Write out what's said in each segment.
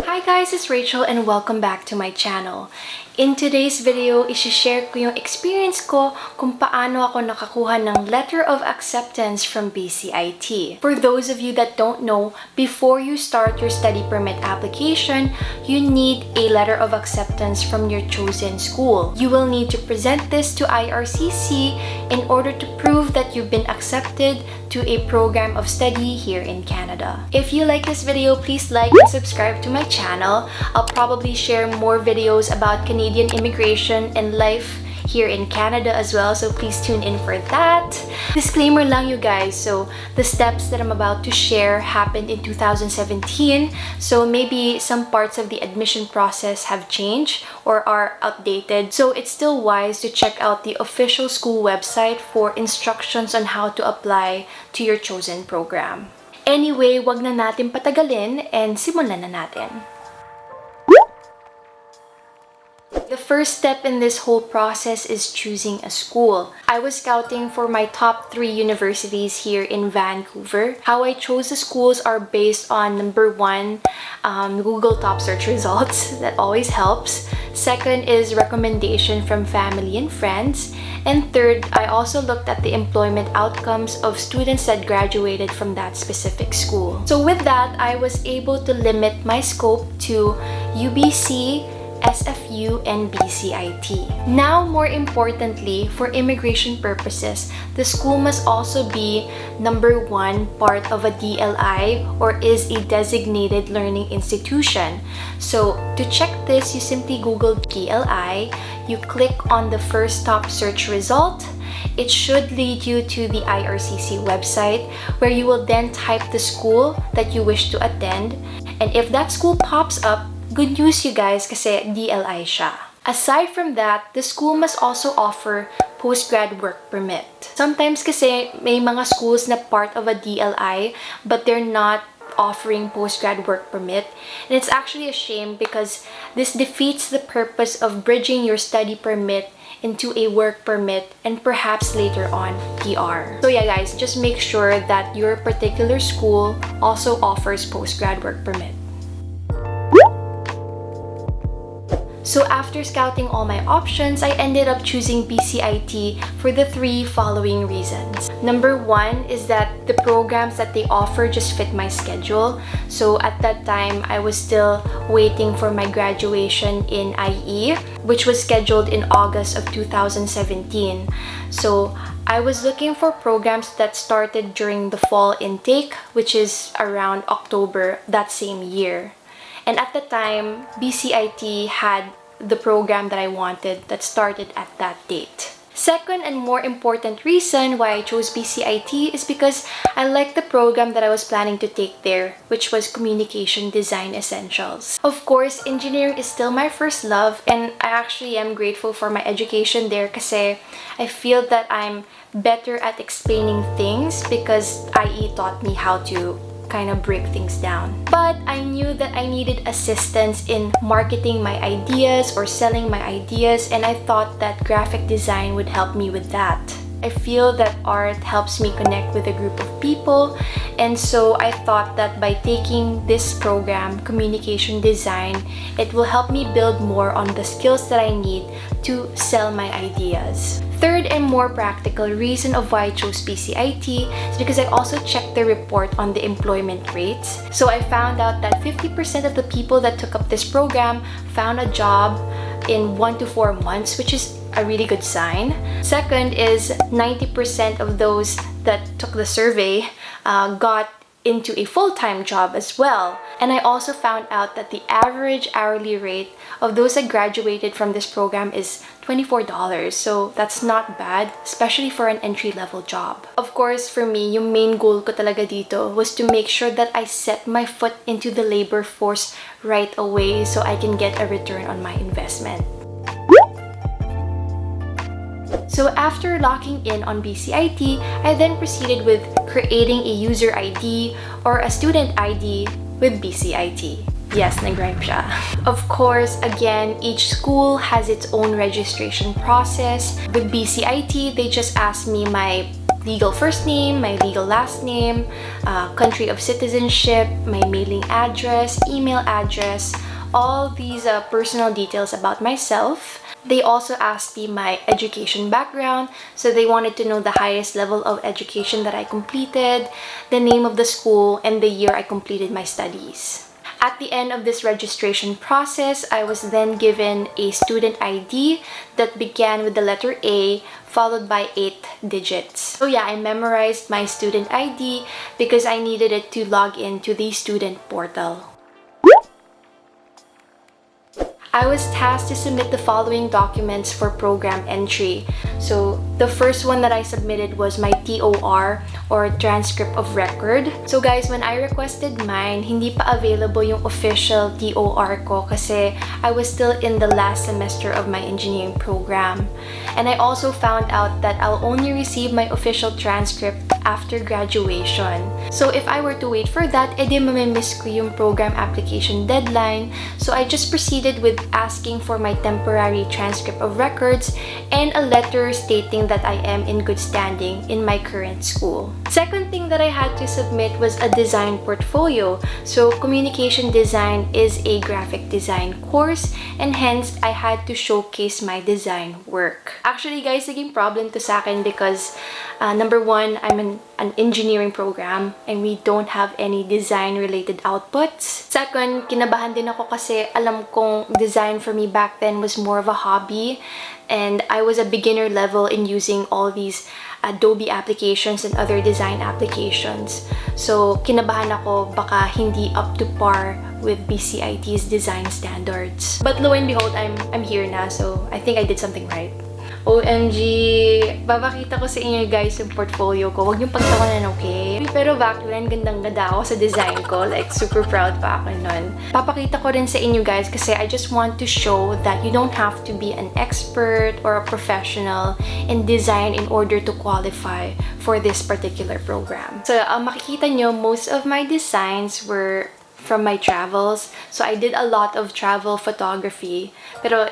Hi guys, it's Rachel and welcome back to my channel. In today's video, isi-share ko yung experience ko kung paano ako nakakuha ng letter of acceptance from BCIT. For those of you that don't know, before you start your study permit application, you need a letter of acceptance from your chosen school. You will need to present this to IRCC in order to prove that you've been accepted to a program of study here in Canada. If you like this video, please like and subscribe to my channel. I'll probably share more videos about Canadian immigration and life here in Canada as well, so please tune in for that. Disclaimer lang you guys, so the steps that I'm about to share happened in 2017, so maybe some parts of the admission process have changed or are outdated, so it's still wise to check out the official school website for instructions on how to apply to your chosen program. Anyway, wag na natin patagalin and simulan na natin. The first step in this whole process is choosing a school. I was scouting for my top 3 universities here in Vancouver. How I chose the schools are based on number 1, Google top search results. That always helps. Second is recommendation from family and friends. And third, I also looked at the employment outcomes of students that graduated from that specific school. So with that, I was able to limit my scope to UBC, SFU, and BCIT. Now, more importantly, for immigration purposes, the school must also be number 1 part of a DLI or is a designated learning institution. So to check this, you simply Google DLI, you click on the first top search result. It should lead you to the IRCC website where you will then type the school that you wish to attend. And if that school pops up, good news you guys kasi DLI siya. Aside from that, the school must also offer postgrad work permit. Sometimes kasi may mga schools na part of a DLI but they're not offering postgrad work permit. And it's actually a shame because this defeats the purpose of bridging your study permit into a work permit and perhaps later on PR. So yeah guys, just make sure that your particular school also offers postgrad work permit. So after scouting all my options, I ended up choosing BCIT for the 3 following reasons. Number 1 is that the programs that they offer just fit my schedule. So at that time, I was still waiting for my graduation in IE, which was scheduled in August of 2017. So I was looking for programs that started during the fall intake, which is around October that same year. And at the time, BCIT had the program that I wanted that started at that date. Second and more important reason why I chose BCIT is because I liked the program that I was planning to take there, which was Communication Design Essentials. Of course, engineering is still my first love and I actually am grateful for my education there kasi I feel that I'm better at explaining things because IE taught me how to kind of break things down. But I knew that I needed assistance in marketing my ideas or selling my ideas, and I thought that graphic design would help me with that. I feel that art helps me connect with a group of people, and so I thought that by taking this program, Communication Design, it will help me build more on the skills that I need to sell my ideas. Third and more practical reason of why I chose BCIT is because I also checked the report on the employment rates. So I found out that 50% of the people that took up this program found a job in 1 to 4 months, which is a really good sign. Second is 90% of those that took the survey got into a full-time job as well. And I also found out that the average hourly rate of those that graduated from this program is $24. So that's not bad, especially for an entry-level job. Of course, for me, yung main goal ko talaga dito was to make sure that I set my foot into the labor force right away so I can get a return on my investment. So after locking in on BCIT, I then proceeded with creating a user ID or a student ID with BCIT. Yes, nag-rhyme siya. Of course, again, each school has its own registration process. With BCIT, they just asked me my legal first name, my legal last name, country of citizenship, my mailing address, email address, all these personal details about myself. They also asked me my education background, so they wanted to know the highest level of education that I completed, the name of the school, and the year I completed my studies. At the end of this registration process, I was then given a student ID that began with the letter A followed by 8 digits. So yeah, I memorized my student ID because I needed it to log into the student portal. I was tasked to submit the following documents for program entry. So the first one that I submitted was my TOR or transcript of record. So guys, when I requested mine, hindi pa available yung official TOR ko kasi I was still in the last semester of my engineering program. And I also found out that I'll only receive my official transcript after graduation. So if I were to wait for that, edi mamimiss ko yung program application deadline. So I just proceeded with asking for my temporary transcript of records and a letter stating that I am in good standing in my current school. Second thing that I had to submit was a design portfolio. So communication design is a graphic design course and hence I had to showcase my design work. Actually guys, naging problem to sa akin because number one, I'm in an engineering program and we don't have any design related outputs. Second, kinabahan din ako kasi alam kong design for me back then was more of a hobby and I was a beginner level in using all these Adobe applications and other design applications. So, kinabahan ako baka hindi up to par with BCIT's design standards. But lo and behold, I'm here na, so I think I did something right. OMG! Babakita ko sa inyo guys yung portfolio ko. Huwag niyong pagtawanan, okay? Pero backline, gandang-ganda ako sa design ko. Like, super proud pa ako nun. Papakita ko rin sa inyo guys kasi I just want to show that you don't have to be an expert or a professional in design in order to qualify for this particular program. So, makikita nyo, most of my designs were from my travels. So, I did a lot of travel photography. Pero,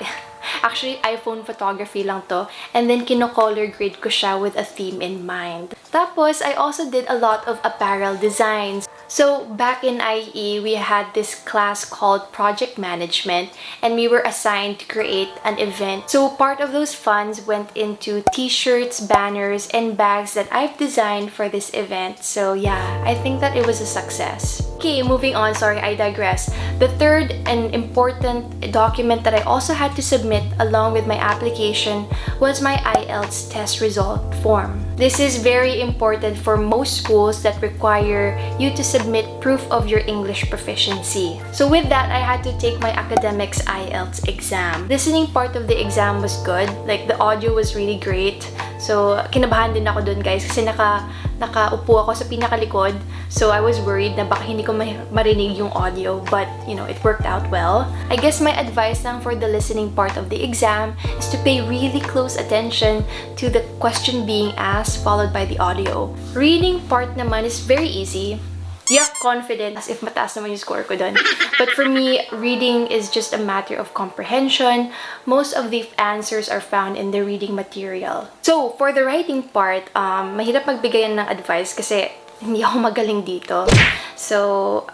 actually, iPhone photography lang to. And then, kino-color grade ko siya with a theme in mind. Tapos, I also did a lot of apparel designs. So, back in IE, we had this class called Project Management and we were assigned to create an event. So, part of those funds went into t-shirts, banners, and bags that I've designed for this event. So, yeah, I think that it was a success. Okay, moving on. Sorry, I digress. The third and important document that I also had to submit along with my application was my IELTS test result form. This is very important for most schools that require you to submit proof of your English proficiency. So with that, I had to take my academics IELTS exam. Listening part of the exam was good. Like, the audio was really great. So, kinabahan din ako dun guys kasi nakaupo ako sa pinakalikod. So, I was worried na baka hindi ko marinig yung audio. But, you know, it worked out well. I guess my advice lang for the listening part of the exam is to pay really close attention to the question being asked followed by the audio. Reading part naman is very easy. Yeah, confident as if mataas naman yung score ko dun. But for me, reading is just a matter of comprehension. Most of the answers are found in the reading material. So, for the writing part, mahirap magbigayan ng advice kasi hindi ako magaling dito. So,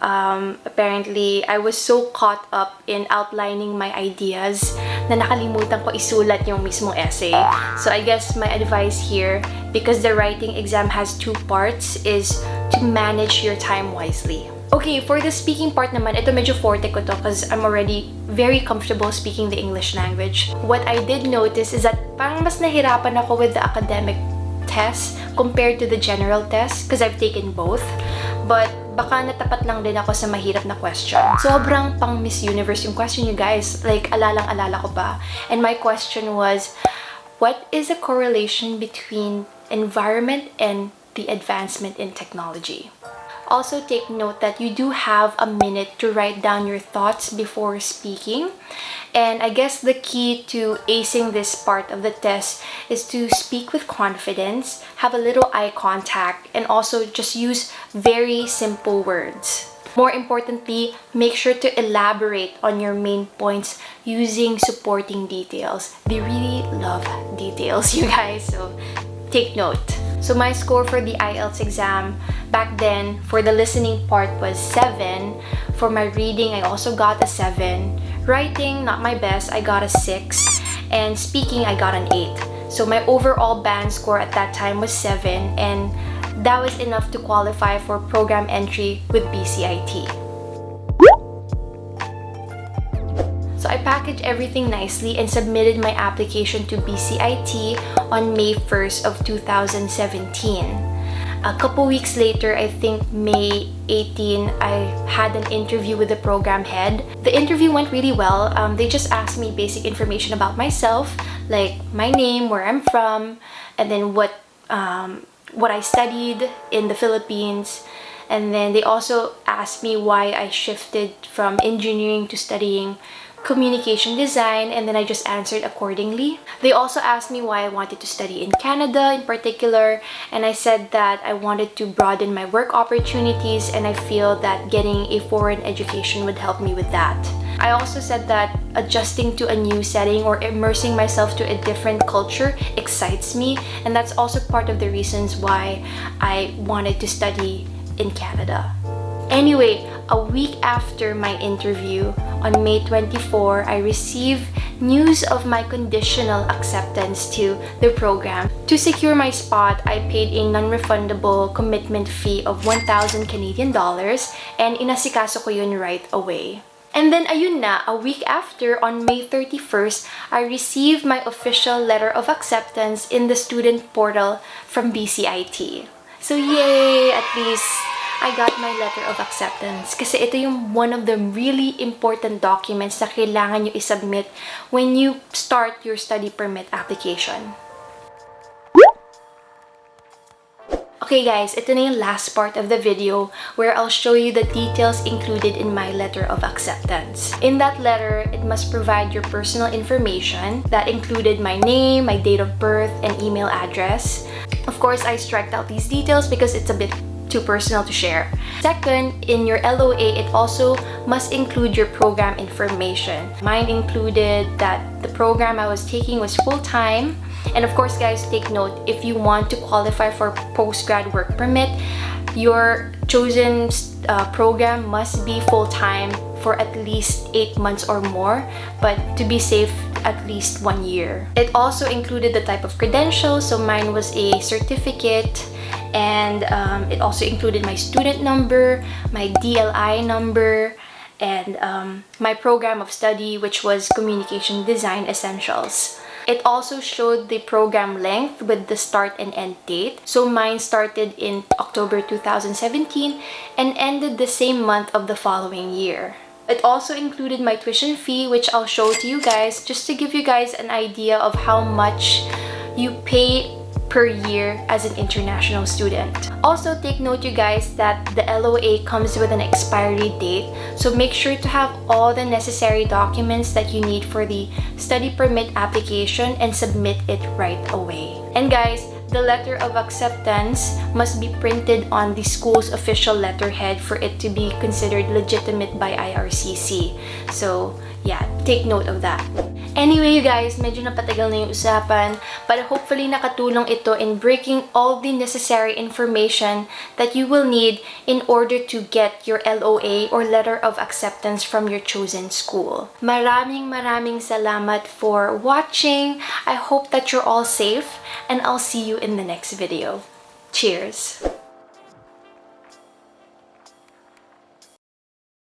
apparently, I was so caught up in outlining my ideas na nakalimutan ko isulat yung mismong essay. So, I guess my advice here, because the writing exam has 2 parts, is to manage your time wisely. Okay, for the speaking part naman, ito medyo forte ko to because I'm already very comfortable speaking the English language. What I did notice is that parang mas nahirapan ako with the academic test compared to the general test because I've taken both. But baka natapat lang din ako sa mahirap na question. Sobrang pang Miss Universe yung question, you guys. Like, alalang-alala ko pa. And my question was, what is the correlation between environment and the advancement in technology? Also, take note that you do have a minute to write down your thoughts before speaking. And I guess the key to acing this part of the test is to speak with confidence, have a little eye contact, and also just use very simple words. More importantly, make sure to elaborate on your main points using supporting details. They really love details, you guys, so take note. So my score for the IELTS exam back then for the listening part was 7. For my reading, I also got a 7. Writing, not my best, I got a 6. And speaking, I got an 8. So my overall band score at that time was 7, and that was enough to qualify for program entry with BCIT. So I packaged everything nicely and submitted my application to BCIT on May 1st of 2017. A couple weeks later, I think May 18, I had an interview with the program head. The interview went really well. They just asked me basic information about myself, like my name, where I'm from, and then what I studied in the Philippines. And then they also asked me why I shifted from engineering to studying communication design, and then I just answered accordingly. They also asked me why I wanted to study in Canada in particular, and I said that I wanted to broaden my work opportunities, and I feel that getting a foreign education would help me with that. I also said that adjusting to a new setting or immersing myself to a different culture excites me, and that's also part of the reasons why I wanted to study in Canada. Anyway, a week after my interview, on May 24, I received news of my conditional acceptance to the program. To secure my spot, I paid a non-refundable commitment fee of 1,000 Canadian dollars, and inasikaso ko yun right away. And then ayun na, a week after, on May 31st, I received my official letter of acceptance in the student portal from BCIT. So yay! At least I got my letter of acceptance kasi ito yung one of the really important documents na kailangan nyo isubmit when you start your study permit application. Okay guys, ito na yung last part of the video where I'll show you the details included in my letter of acceptance. In that letter, it must provide your personal information that included my name, my date of birth, and email address. Of course, I struck out these details because it's a bit too personal to share. Second, in your LOA, it also must include your program information. Mine included that the program I was taking was full-time. And of course, guys, take note, if you want to qualify for postgrad work permit, your chosen program must be full-time for at least 8 months or more, but to be safe, at least 1 year. It also included the type of credentials, so mine was a certificate, and it also included my student number, my DLI number, and my program of study, which was Communication Design Essentials. It also showed the program length with the start and end date. So mine started in October 2017 and ended the same month of the following year. It also included my tuition fee, which I'll show to you guys just to give you guys an idea of how much you pay per year as an international student. Also, take note, you guys, that the LOA comes with an expiry date, so make sure to have all the necessary documents that you need for the study permit application and submit it right away. And guys, the letter of acceptance must be printed on the school's official letterhead for it to be considered legitimate by IRCC. So yeah, take note of that. Anyway, you guys, medyo napatagal na yung usapan, but hopefully nakatulong ito in breaking all the necessary information that you will need in order to get your LOA or letter of acceptance from your chosen school. Maraming salamat for watching. I hope that you're all safe, and I'll see you in the next video. Cheers!